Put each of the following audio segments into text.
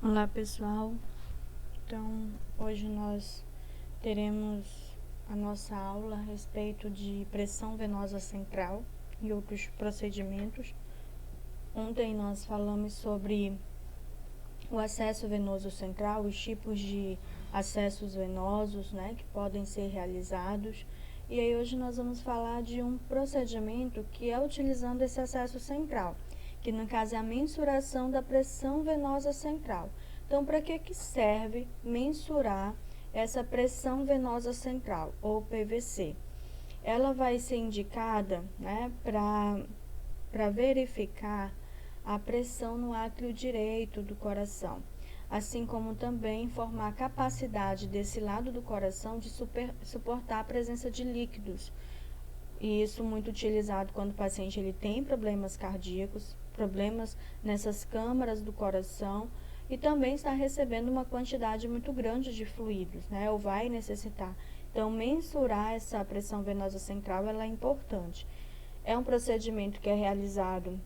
Olá pessoal, então hoje nós teremos a nossa aula a respeito de pressão venosa central e outros procedimentos. Ontem nós falamos sobre o acesso venoso central, os tipos de acessos venosos, que podem ser realizados. E aí hoje nós vamos falar de um procedimento que é utilizando esse acesso central, que no caso é a mensuração da pressão venosa central. Então, para que serve mensurar essa pressão venosa central, ou PVC? Ela vai ser indicada, para verificar a pressão no átrio direito do coração, assim como também informar a capacidade desse lado do coração de suportar a presença de líquidos. E isso muito utilizado quando o paciente ele tem problemas cardíacos, problemas nessas câmaras do coração e também está recebendo uma quantidade muito grande de fluidos, ou vai necessitar. Então, mensurar essa pressão venosa central ela é importante. É um procedimento que é realizado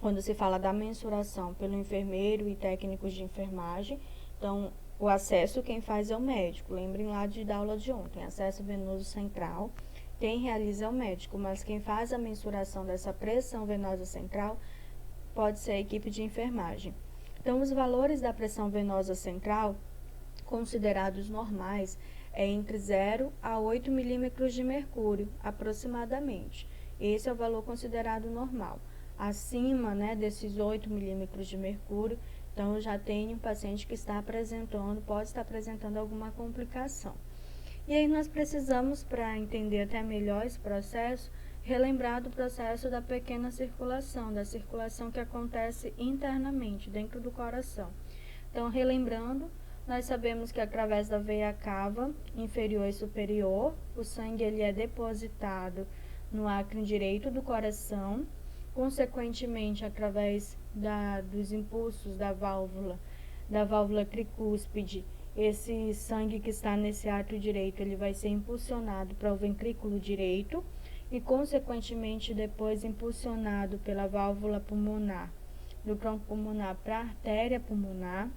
quando se fala da mensuração pelo enfermeiro e técnicos de enfermagem. Então, o acesso quem faz é o médico. Lembrem lá da aula de ontem, acesso venoso central, quem realiza é o médico, mas quem faz a mensuração dessa pressão venosa central pode ser a equipe de enfermagem. Então, os valores da pressão venosa central, considerados normais, é entre 0 a 8 milímetros de mercúrio, aproximadamente. Esse é o valor considerado normal. Acima, desses 8 milímetros de mercúrio, então já tem um paciente que pode estar apresentando alguma complicação. E aí nós precisamos, para entender até melhor esse processo, relembrar do processo da pequena circulação, da circulação que acontece internamente, dentro do coração. Então, relembrando, nós sabemos que através da veia cava inferior e superior, o sangue ele é depositado no átrio direito do coração, consequentemente, através dos impulsos da válvula tricúspide, esse sangue que está nesse átrio direito, ele vai ser impulsionado para o ventrículo direito e, consequentemente, depois impulsionado pela válvula pulmonar, do tronco pulmonar para a artéria pulmonar,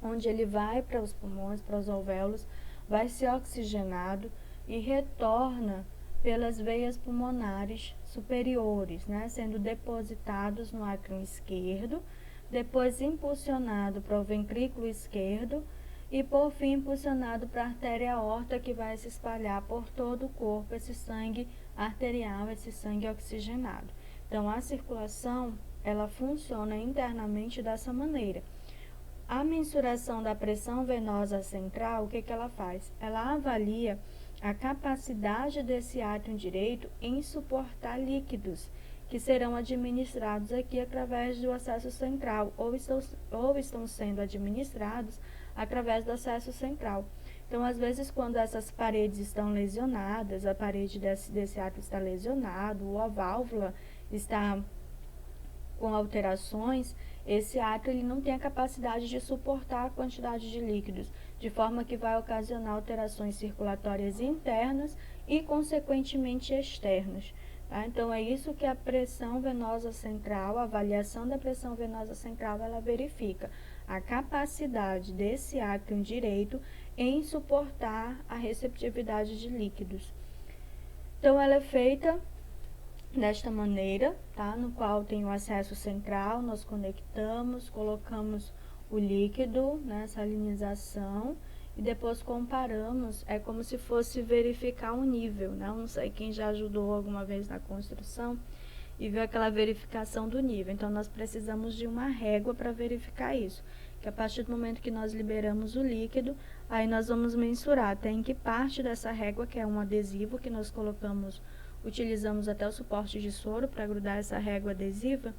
onde ele vai para os pulmões, para os alvéolos, vai ser oxigenado e retorna pelas veias pulmonares superiores, sendo depositados no átrio esquerdo, depois impulsionado para o ventrículo esquerdo e, por fim, impulsionado para a artéria aorta, que vai se espalhar por todo o corpo, esse sangue arterial, esse sangue oxigenado. Então, a circulação, ela funciona internamente dessa maneira. A mensuração da pressão venosa central, o que ela faz? Ela avalia a capacidade desse átrio direito em suportar líquidos que serão administrados aqui através do acesso central ou estão sendo administrados através do acesso central. Então, às vezes, quando essas paredes estão lesionadas, a parede desse átrio está lesionado ou a válvula está com alterações, esse átrio ele não tem a capacidade de suportar a quantidade de líquidos, de forma que vai ocasionar alterações circulatórias internas e, consequentemente, externas. Tá? Então, é isso que a pressão venosa central, a avaliação da pressão venosa central, ela verifica a capacidade desse átrio direito em suportar a receptividade de líquidos. Então, ela é feita desta maneira, tá? No qual tem o acesso central, nós conectamos, colocamos o líquido nessa salinização e depois comparamos, é como se fosse verificar um nível, Não sei quem já ajudou alguma vez na construção e viu aquela verificação do nível. Então, nós precisamos de uma régua para verificar isso, que a partir do momento que nós liberamos o líquido, aí nós vamos mensurar até em que parte dessa régua, que é um adesivo que nós utilizamos até o suporte de soro para grudar essa régua adesiva.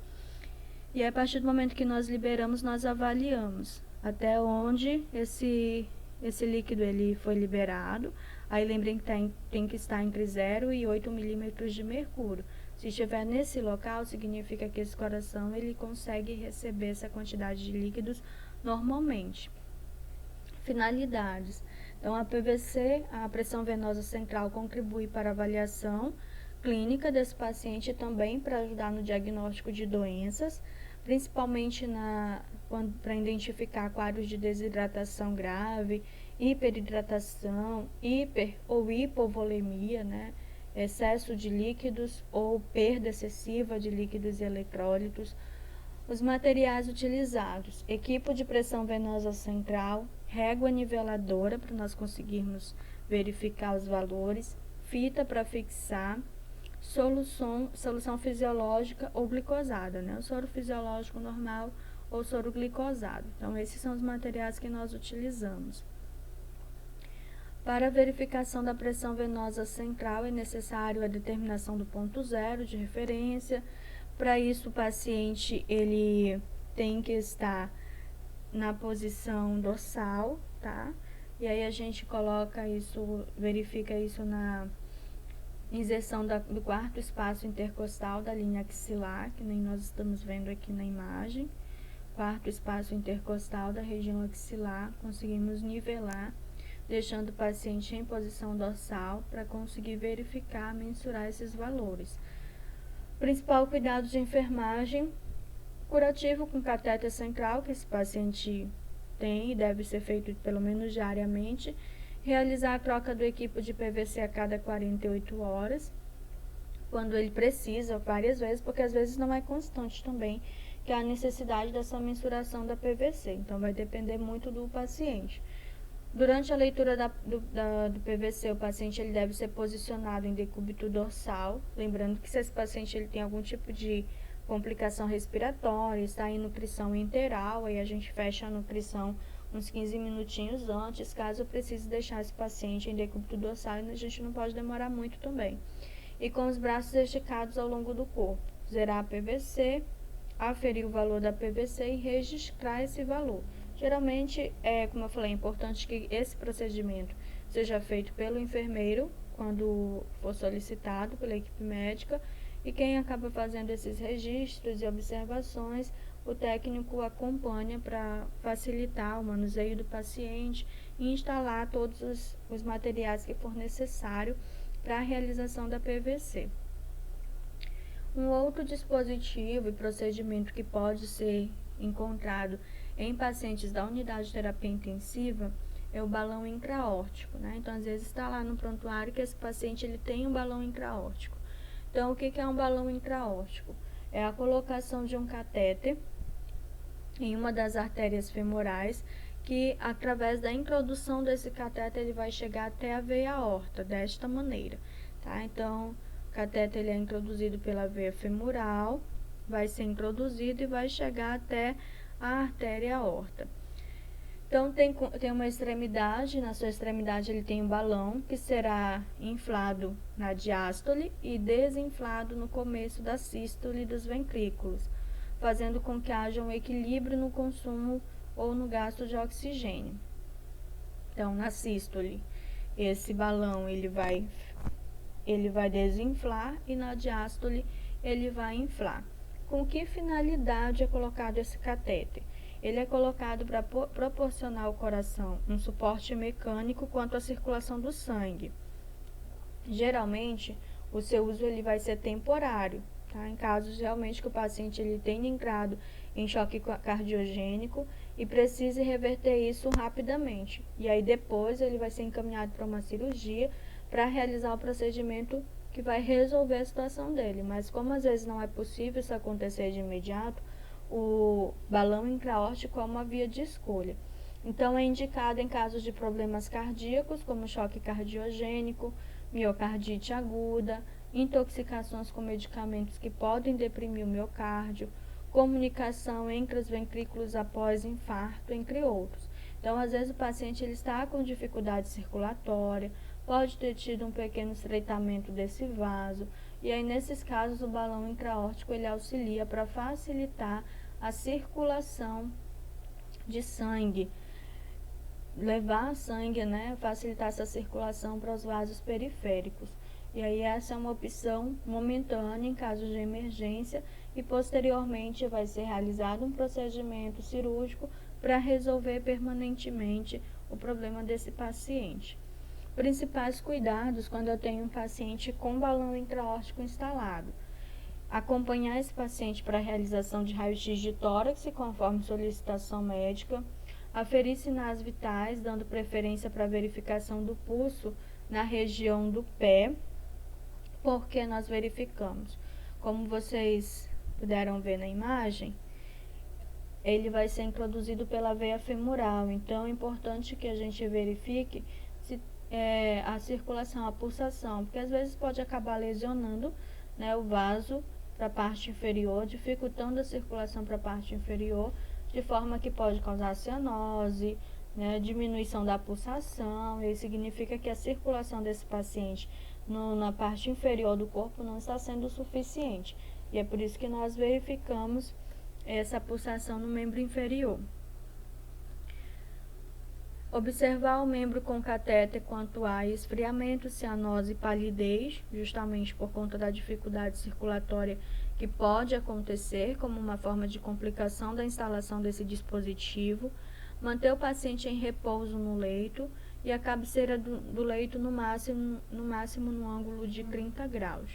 E a partir do momento que nós liberamos, nós avaliamos até onde esse líquido ele foi liberado. Aí lembrem que tem que estar entre 0 e 8 milímetros de mercúrio. Se estiver nesse local, significa que esse coração ele consegue receber essa quantidade de líquidos normalmente. Finalidades. Então, a PVC, a pressão venosa central, contribui para a avaliação clínica desse paciente e também para ajudar no diagnóstico de doenças, principalmente para identificar quadros de desidratação grave, hiperidratação, hiper ou hipovolemia, né? Excesso de líquidos ou perda excessiva de líquidos e eletrólitos. Os materiais utilizados: equipo de pressão venosa central, régua niveladora para nós conseguirmos verificar os valores, fita para fixar, solução fisiológica ou glicosada, né? O soro fisiológico normal ou soro glicosado. Então, esses são os materiais que nós utilizamos. Para a verificação da pressão venosa central é necessário a determinação do ponto zero de referência. Para isso, o paciente ele tem que estar na posição dorsal, tá? E aí a gente coloca isso, verifica isso na inserção do quarto espaço intercostal da linha axilar, que nem nós estamos vendo aqui na imagem. Quarto espaço intercostal da região axilar, conseguimos nivelar, deixando o paciente em posição dorsal para conseguir verificar, mensurar esses valores. Principal cuidado de enfermagem: curativo com catéter central, que esse paciente tem e deve ser feito pelo menos diariamente. Realizar a troca do equipo de PVC a cada 48 horas, quando ele precisa, várias vezes, porque às vezes não é constante também, que é a necessidade dessa mensuração da PVC. Então, vai depender muito do paciente. Durante a leitura do PVC, o paciente ele deve ser posicionado em decúbito dorsal, lembrando que se esse paciente ele tem algum tipo de complicação respiratória, está em nutrição enteral, aí a gente fecha a nutrição uns 15 minutinhos antes, caso eu precise deixar esse paciente em decúbito dorsal, a gente não pode demorar muito também. E com os braços esticados ao longo do corpo, zerar a PVC, aferir o valor da PVC e registrar esse valor. Geralmente, como eu falei, é importante que esse procedimento seja feito pelo enfermeiro, quando for solicitado pela equipe médica, e quem acaba fazendo esses registros e observações, o técnico acompanha para facilitar o manuseio do paciente e instalar todos os materiais que for necessário para a realização da PVC. Um outro dispositivo e procedimento que pode ser encontrado em pacientes da unidade de terapia intensiva é o balão intraórtico, né? Então, às vezes está lá no prontuário que esse paciente ele tem um balão intraórtico. Então, o que é um balão intraórtico? É a colocação de um catéter em uma das artérias femorais, que através da introdução desse catéter ele vai chegar até a veia aorta, desta maneira, tá? Então, o catéter ele é introduzido pela veia femoral, vai ser introduzido e vai chegar até a artéria aorta. Então, tem uma extremidade, na sua extremidade ele tem um balão que será inflado na diástole e desinflado no começo da sístole dos ventrículos, fazendo com que haja um equilíbrio no consumo ou no gasto de oxigênio. Então, na sístole, esse balão ele vai desinflar e na diástole ele vai inflar. Com que finalidade é colocado esse catéter? Ele é colocado para proporcionar ao coração um suporte mecânico quanto à circulação do sangue. Geralmente, o seu uso ele vai ser temporário, tá? Em casos realmente que o paciente ele tenha entrado em choque cardiogênico e precise reverter isso rapidamente. E aí depois ele vai ser encaminhado para uma cirurgia para realizar o procedimento que vai resolver a situação dele. Mas como às vezes não é possível isso acontecer de imediato, o balão intraórtico é uma via de escolha. Então, é indicado em casos de problemas cardíacos, como choque cardiogênico, miocardite aguda, intoxicações com medicamentos que podem deprimir o miocárdio, comunicação entre os ventrículos após infarto, entre outros. Então, às vezes o paciente ele está com dificuldade circulatória, pode ter tido um pequeno estreitamento desse vaso, e aí nesses casos o balão intraórtico ele auxilia para facilitar a circulação de sangue, levar sangue, né, facilitar essa circulação para os vasos periféricos. E aí essa é uma opção momentânea em casos de emergência e posteriormente vai ser realizado um procedimento cirúrgico para resolver permanentemente o problema desse paciente. Principais cuidados quando eu tenho um paciente com balão intraórtico instalado. acompanhar esse paciente para a realização de raio-x de tórax, conforme solicitação médica, aferir sinais vitais, dando preferência para a verificação do pulso na região do pé, porque nós verificamos. Como vocês puderam ver na imagem, ele vai ser introduzido pela veia femoral, então é importante que a gente verifique se a circulação, a pulsação, porque às vezes pode acabar lesionando, né, o vaso para a parte inferior, dificultando a circulação para a parte inferior, de forma que pode causar cianose, né, diminuição da pulsação, e significa que a circulação desse paciente na parte inferior do corpo não está sendo suficiente, e é por isso que nós verificamos essa pulsação no membro inferior. Observar o membro com catéter quanto a esfriamento, cianose e palidez, justamente por conta da dificuldade circulatória que pode acontecer como uma forma de complicação da instalação desse dispositivo. Manter o paciente em repouso no leito e a cabeceira do leito no máximo no ângulo de 30 graus.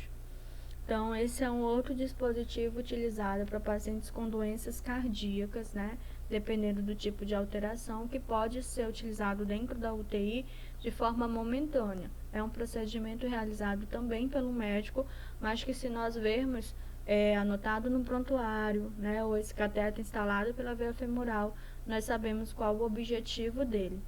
Então, esse é um outro dispositivo utilizado para pacientes com doenças cardíacas, né? Dependendo do tipo de alteração, que pode ser utilizado dentro da UTI de forma momentânea. É um procedimento realizado também pelo médico, mas que se nós vermos anotado no prontuário, né? Ou esse cateter instalado pela veia femoral, nós sabemos qual o objetivo dele.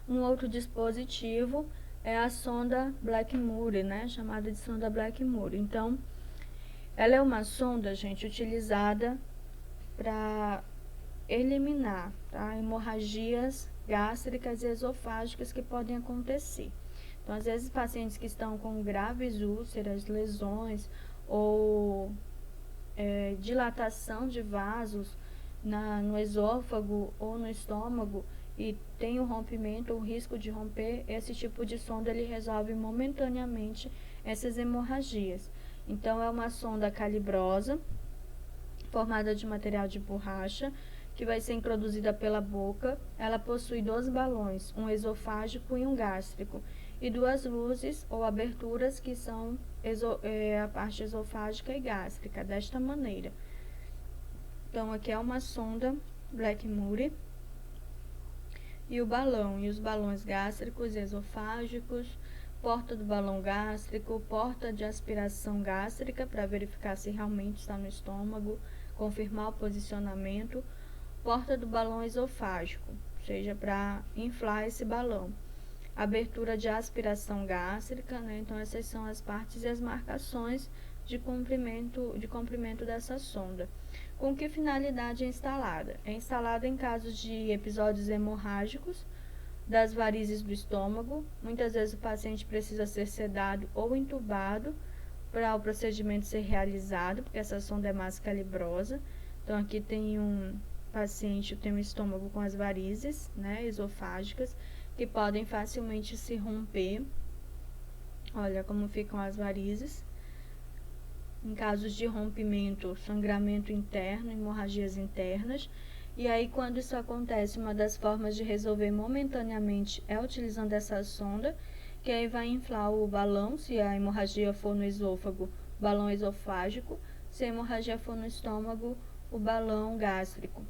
Um outro dispositivo é a sonda Blackmore, né, chamada de sonda Blackmore. Então, ela é uma sonda, gente, utilizada para eliminar, tá, hemorragias gástricas e esofágicas que podem acontecer. Então, às vezes, pacientes que estão com graves úlceras, lesões ou dilatação de vasos no esôfago ou no estômago, e tem o rompimento, o risco de romper, esse tipo de sonda ele resolve momentaneamente essas hemorragias. Então, é uma sonda calibrosa, formada de material de borracha, que vai ser introduzida pela boca. Ela possui 2 balões, um esofágico e um gástrico, e 2 luzes ou aberturas que são a parte esofágica e gástrica, desta maneira. Então, aqui é uma sonda Blackmore. E o balão, e os balões gástricos e esofágicos, porta do balão gástrico, porta de aspiração gástrica, para verificar se realmente está no estômago, confirmar o posicionamento, porta do balão esofágico, ou seja, para inflar esse balão. Abertura de aspiração gástrica, né? Então, essas são as partes e as marcações de comprimento dessa sonda. Com que finalidade é instalada? É instalada em casos de episódios hemorrágicos, das varizes do estômago. Muitas vezes o paciente precisa ser sedado ou entubado para o procedimento ser realizado, porque essa sonda é mais calibrosa. Então, aqui tem um paciente, tem um estômago com as varizes, né, esofágicas, que podem facilmente se romper. Olha como ficam as varizes. Em casos de rompimento, sangramento interno, hemorragias internas. E aí, quando isso acontece, uma das formas de resolver momentaneamente é utilizando essa sonda, que aí vai inflar o balão, se a hemorragia for no esôfago, o balão esofágico, se a hemorragia for no estômago, o balão gástrico.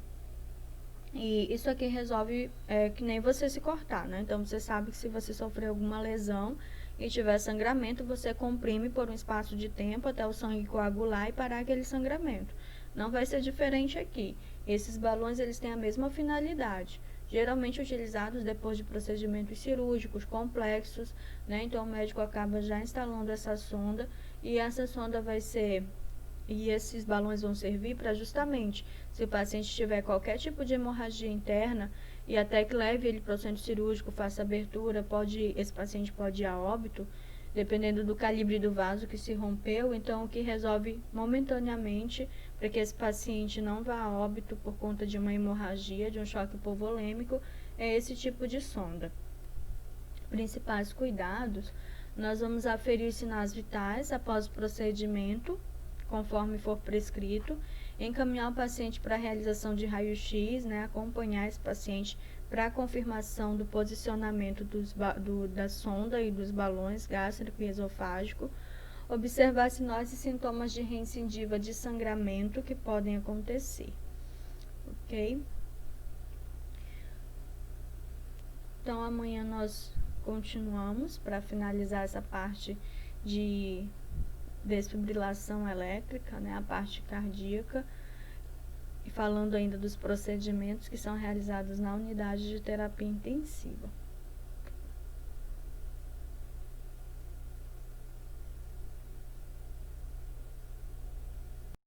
E isso aqui resolve que nem você se cortar, né? Então, você sabe que se você sofrer alguma lesão e tiver sangramento, você comprime por um espaço de tempo até o sangue coagular e parar aquele sangramento. Não vai ser diferente aqui. Esses balões, eles têm a mesma finalidade, geralmente utilizados depois de procedimentos cirúrgicos complexos, né? Então, o médico acaba já instalando essa sonda, e essa sonda vai ser... E esses balões vão servir para justamente, se o paciente tiver qualquer tipo de hemorragia interna, e até que leve ele para o centro cirúrgico, faça abertura, esse paciente pode ir a óbito, dependendo do calibre do vaso que se rompeu. Então, o que resolve momentaneamente para que esse paciente não vá a óbito por conta de uma hemorragia, de um choque hipovolêmico, é esse tipo de sonda. Principais cuidados: nós vamos aferir os sinais vitais após o procedimento, conforme for prescrito, encaminhar o paciente para a realização de raio-x, né, acompanhar esse paciente para a confirmação do posicionamento da sonda e dos balões gástrico e esofágico, observar sinais e sintomas de recidiva de sangramento que podem acontecer, ok? Então, amanhã nós continuamos para finalizar essa parte de desfibrilação elétrica, né, a parte cardíaca, e falando ainda dos procedimentos que são realizados na unidade de terapia intensiva.